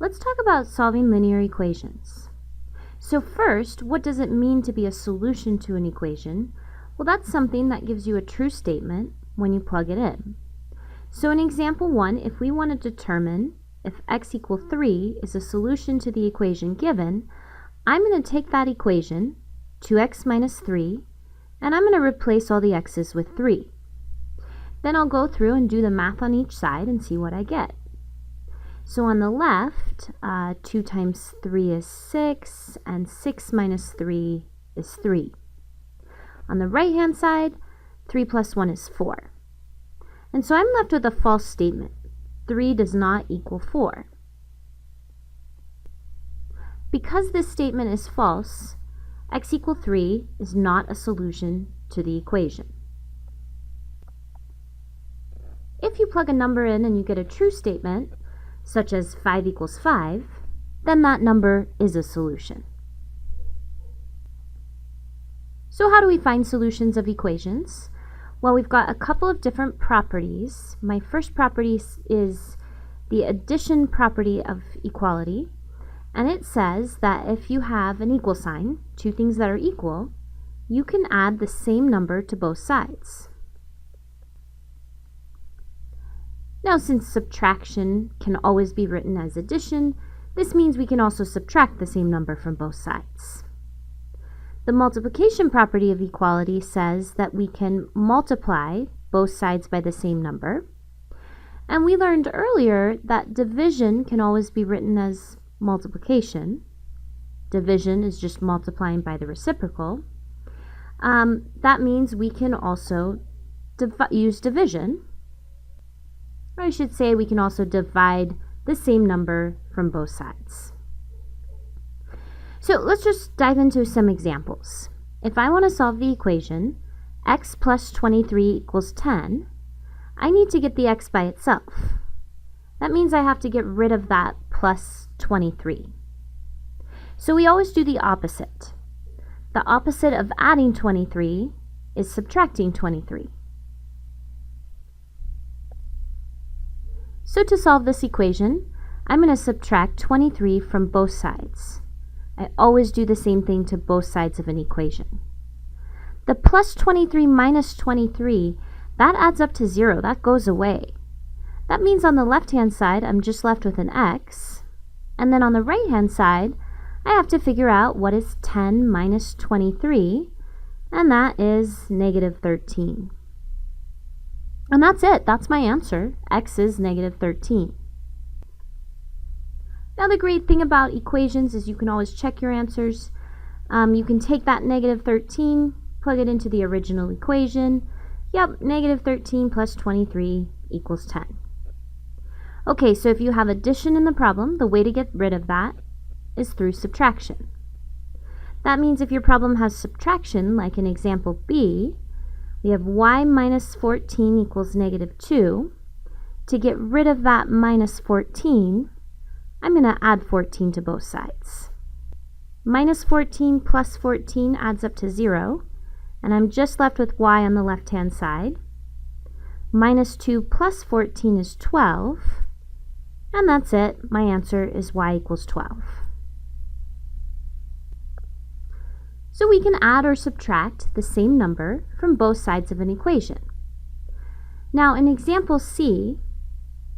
Let's talk about solving linear equations. So first, what does it mean to be a solution to an equation? Well, that's something that gives you a true statement when you plug it in. So in example 1, if we want to determine if x equals 3 is a solution to the equation given, I'm going to take that equation, 2x minus 3, and I'm going to replace all the x's with 3. Then I'll go through and do the math on each side and see what I get. So on the left, 2 times 3 is 6, and 6 minus 3 is 3. On the right-hand side, 3 plus 1 is 4. And so I'm left with a false statement. 3 does not equal 4. Because this statement is false, x equals 3 is not a solution to the equation. If you plug a number in and you get a true statement, such as 5 equals 5, then that number is a solution. So how do we find solutions of equations? Well, we've got a couple of different properties. My first property is the addition property of equality, and it says that if you have an equal sign, two things that are equal, you can add the same number to both sides. Now, since subtraction can always be written as addition, this means we can also subtract the same number from both sides. The multiplication property of equality says that we can multiply both sides by the same number. And we learned earlier that division can always be written as multiplication. Division is just multiplying by the reciprocal. That means we can also use division. Or I should say we can also divide the same number from both sides. So let's just dive into some examples. If I want to solve the equation x plus 23 equals 10, I need to get the x by itself. That means I have to get rid of that plus 23. So we always do the opposite. The opposite of adding 23 is subtracting 23. So to solve this equation, I'm going to subtract 23 from both sides. I always do the same thing to both sides of an equation. The plus 23 minus 23, that adds up to 0. That goes away. That means on the left-hand side, I'm just left with an x. And then on the right-hand side, I have to figure out what is 10 minus 23, and that is negative 13. And that's it. That's my answer. X is negative 13. Now the great thing about equations is you can always check your answers. You can take that negative 13, plug it into the original equation. Yep, negative 13 plus 23 equals 10. Okay, so if you have addition in the problem, the way to get rid of that is through subtraction. That means if your problem has subtraction, like in example B, we have y minus 14 equals negative 2. To get rid of that minus 14, I'm going to add 14 to both sides. Minus 14 plus 14 adds up to 0, and I'm just left with y on the left-hand side. Minus 2 plus 14 is 12, and that's it. My answer is y equals 12. So we can add or subtract the same number from both sides of an equation. Now in example C,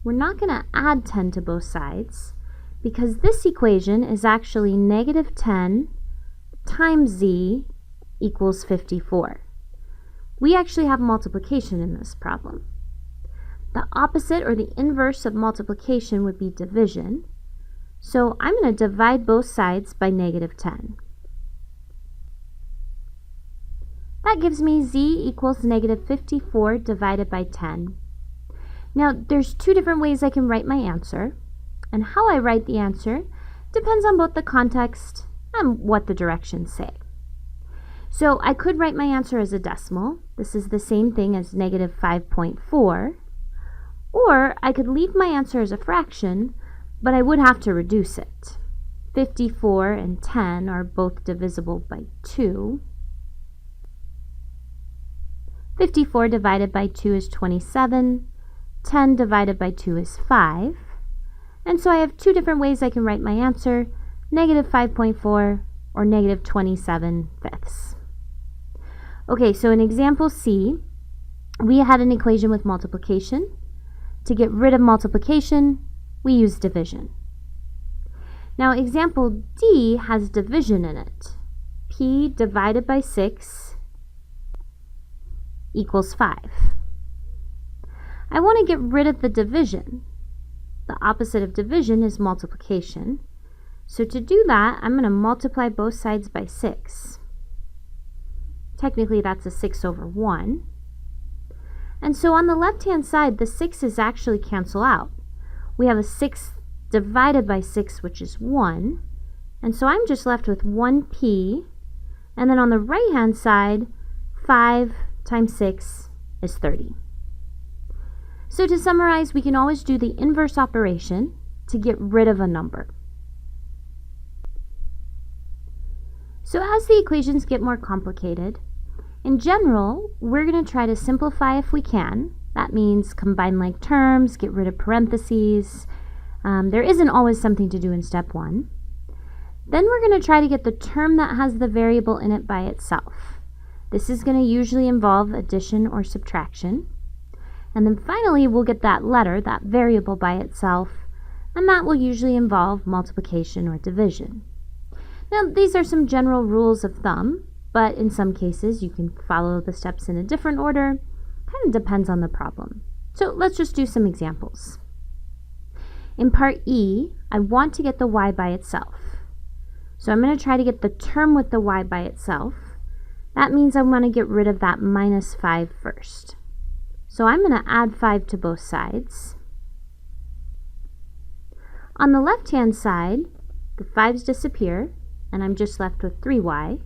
we're not going to add 10 to both sides because this equation is actually negative 10 times z equals 54. We actually have multiplication in this problem. The opposite or the inverse of multiplication would be division. So I'm going to divide both sides by negative 10. That gives me z equals negative 54 divided by 10. Now, there's two different ways I can write my answer, and how I write the answer depends on both the context and what the directions say. So I could write my answer as a decimal. This is the same thing as negative 5.4. Or I could leave my answer as a fraction, but I would have to reduce it. 54 and 10 are both divisible by 2. 54 divided by 2 is 27. 10 divided by 2 is 5. And so I have two different ways I can write my answer, negative 5.4 or negative 27 fifths. Okay, so in example C, we had an equation with multiplication. To get rid of multiplication, we use division. Now example D has division in it. P divided by 6 equals 5. I want to get rid of the division. The opposite of division is multiplication. So to do that, I'm going to multiply both sides by 6. Technically, that's a 6 over 1. And so on the left-hand side, the 6's actually cancel out. We have a 6 divided by 6, which is 1. And so I'm just left with 1p. And then on the right-hand side, 5 times 6 is 30. So to summarize, we can always do the inverse operation to get rid of a number. So as the equations get more complicated, in general, we're going to try to simplify if we can. That means combine like terms, get rid of parentheses. There isn't always something to do in step 1. Then we're going to try to get the term that has the variable in it by itself. This is going to usually involve addition or subtraction. And then finally, we'll get that letter, that variable by itself, and that will usually involve multiplication or division. Now, these are some general rules of thumb, but in some cases, you can follow the steps in a different order. Kind of depends on the problem. So let's just do some examples. In part E, I want to get the y by itself. So I'm going to try to get the term with the y by itself. That means I want to get rid of that minus 5 first. So I'm going to add 5 to both sides. On the left-hand side, the 5's disappear, and I'm just left with 3y.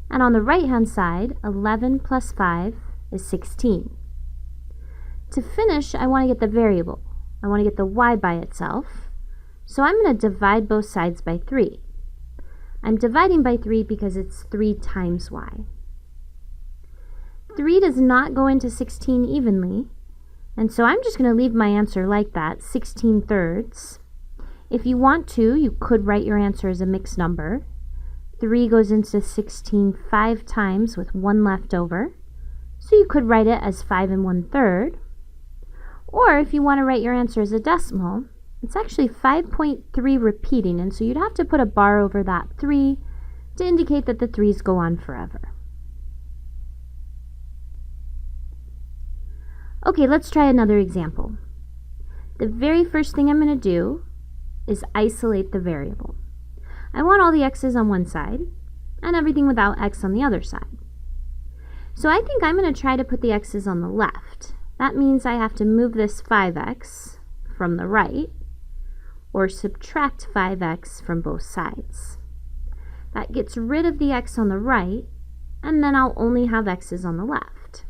And on the right-hand side, 11 plus 5 is 16. To finish, I want to get the variable. I want to get the y by itself. So I'm going to divide both sides by 3. I'm dividing by 3 because it's 3 times y. 3 does not go into 16 evenly, and so I'm just going to leave my answer like that, 16 thirds. If you want to, you could write your answer as a mixed number. 3 goes into 16 5 times with 1 left over, so you could write it as 5 1/3. Or if you want to write your answer as a decimal, it's actually 5.3 repeating, and so you'd have to put a bar over that 3 to indicate that the 3's go on forever. Okay, let's try another example. The very first thing I'm going to do is isolate the variable. I want all the x's on one side and everything without x on the other side. So I think I'm going to try to put the x's on the left. That means I have to move this 5x from the right or subtract 5x from both sides. That gets rid of the x on the right, and then I'll only have x's on the left.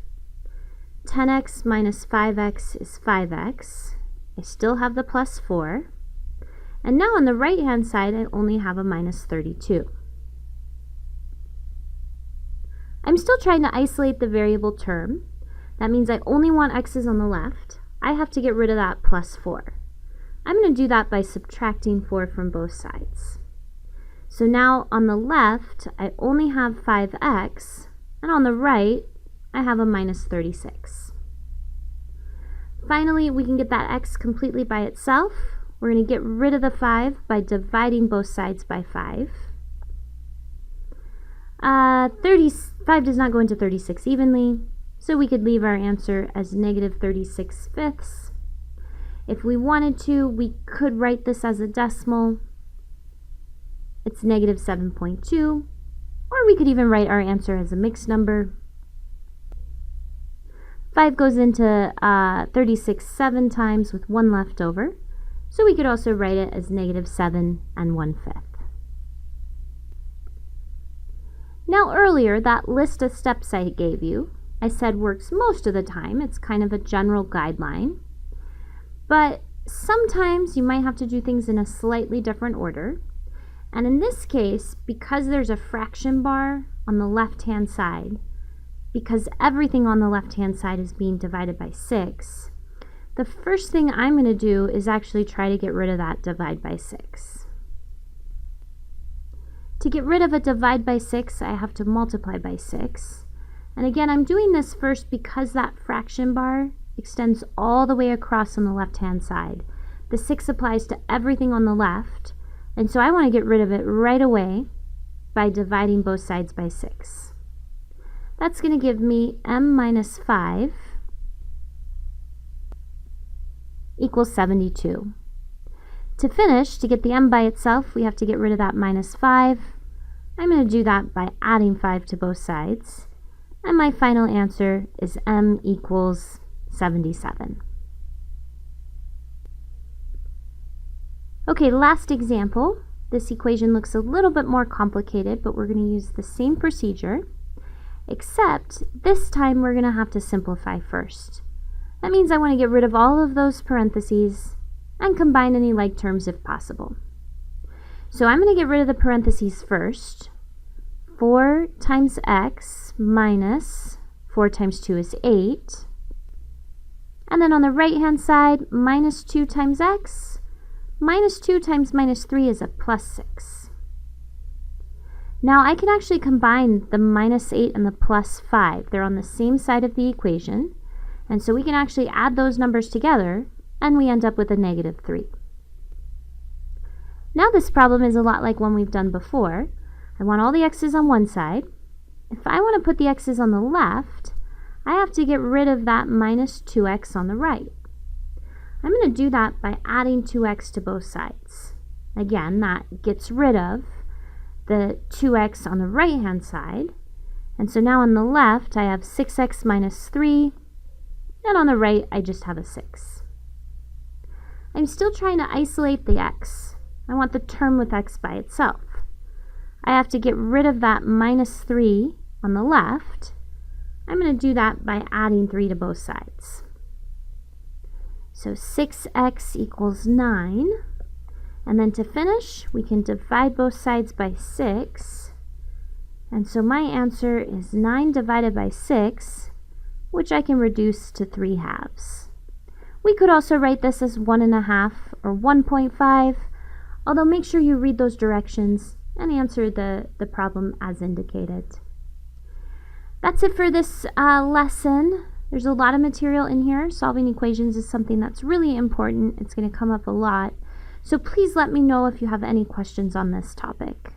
10x minus 5x is 5x. I still have the plus 4. And now on the right-hand side, I only have a minus 32. I'm still trying to isolate the variable term. That means I only want x's on the left. I have to get rid of that plus 4. I'm going to do that by subtracting 4 from both sides. So now on the left, I only have 5x, and on the right, I have a minus 36. Finally, we can get that x completely by itself. We're going to get rid of the 5 by dividing both sides by 5. 35 does not go into 36 evenly, so we could leave our answer as negative 36 fifths. If we wanted to, we could write this as a decimal. It's negative 7.2, or we could even write our answer as a mixed number. 5 goes into 36 7 times with 1 left over, so we could also write it as negative 7 1/5. Now earlier, that list of steps I gave you, I said works most of the time. It's kind of a general guideline. But sometimes you might have to do things in a slightly different order. And in this case, because there's a fraction bar on the left-hand side, because everything on the left-hand side is being divided by 6, the first thing I'm going to do is actually try to get rid of that divide by 6. To get rid of a divide by 6, I have to multiply by 6. And again, I'm doing this first because that fraction bar extends all the way across on the left-hand side. The 6 applies to everything on the left, and so I want to get rid of it right away by dividing both sides by 6. That's going to give me m minus 5 equals 72. To finish, to get the m by itself, we have to get rid of that minus 5. I'm going to do that by adding 5 to both sides. And my final answer is m equals 77. Okay, last example. This equation looks a little bit more complicated, but we're going to use the same procedure, except this time we're going to have to simplify first. That means I want to get rid of all of those parentheses and combine any like terms if possible. So I'm going to get rid of the parentheses first. 4 times x minus 4 times 2 is 8. And then on the right-hand side, minus 2 times x. Minus 2 times minus 3 is a plus 6. Now I can actually combine the minus 8 and the plus 5. They're on the same side of the equation. And so we can actually add those numbers together, and we end up with a negative 3. Now this problem is a lot like one we've done before. I want all the x's on one side. If I want to put the x's on the left, I have to get rid of that minus 2x on the right. I'm going to do that by adding 2x to both sides. Again, that gets rid of the 2x on the right-hand side. And so now on the left, I have 6x minus 3. And on the right, I just have a 6. I'm still trying to isolate the x. I want the term with x by itself. I have to get rid of that minus 3 on the left. I'm going to do that by adding 3 to both sides. So 6x equals 9. And then to finish, we can divide both sides by 6. And so my answer is 9 divided by 6, which I can reduce to 3/2. We could also write this as 1.5 or 1.5, although make sure you read those directions and answer the problem as indicated. That's it for this lesson. There's a lot of material in here. Solving equations is something that's really important. It's going to come up a lot. So please let me know if you have any questions on this topic.